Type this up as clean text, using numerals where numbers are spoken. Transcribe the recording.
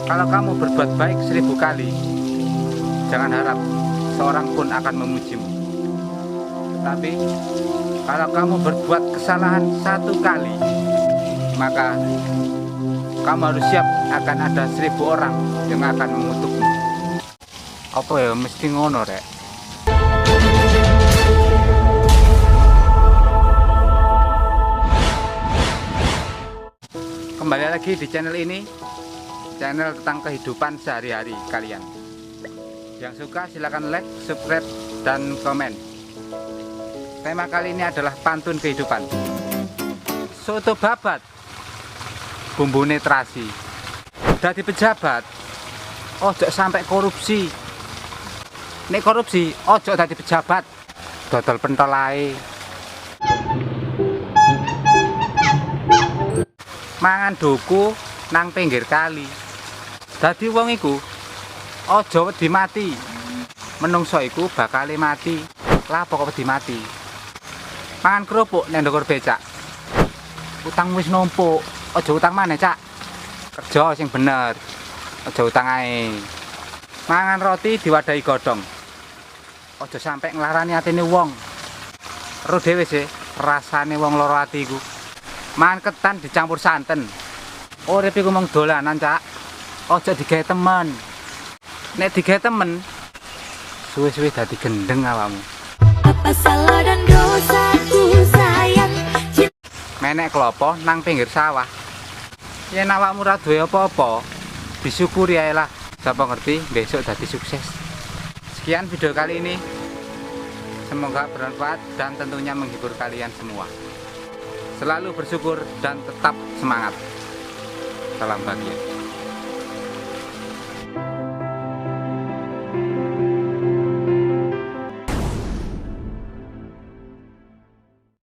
Kalau kamu berbuat baik 1000 kali, jangan harap seorang pun akan memujimu. Tetapi kalau kamu berbuat kesalahan 1 kali, maka kamu harus siap akan ada 1000 orang yang akan mengutukmu. Apa ya mesti ngono rek? Kembali lagi di channel ini, channel tentang kehidupan sehari-hari kalian. Yang suka silahkan like, subscribe, dan komen. Tema kali ini adalah pantun kehidupan. Soto babat, bumbune terasi. Dadi pejabat, ojo sampai korupsi. Nek korupsi, ojo dadi pejabat, dodol pentol ae. Mangan duku nang pinggir kali. Dadi wong iku aja wedi mati. Menungso iku bakal mati. Lapo kok wedi mati? Mangan kerupuk nang ndokor becak. Utang wis numpuk, aja utang maneh, Cak. Kerja sing bener. Aja utang ae. Mangan roti diwadahi godhong. Aja sampe nglarani atine wong. Ro dhewe sih rasane wong lara ati iku. Mangan ketan dicampur santen. Urip iku mung dolanan, Cak. Aja digawe temen. Nek digawe temen, suwe-suwe dadi gendeng awakmu. Apa salah dan dosaku sayang? Menek klopo nang pinggir sawah. Yen awakmu ora duwe apa-apa, disyukuri ae lah. Sapa ngerti besok dadi sukses. Sekian video kali ini. Semoga bermanfaat dan tentunya menghibur kalian semua. Selalu bersyukur dan tetap semangat. Salam bahagia.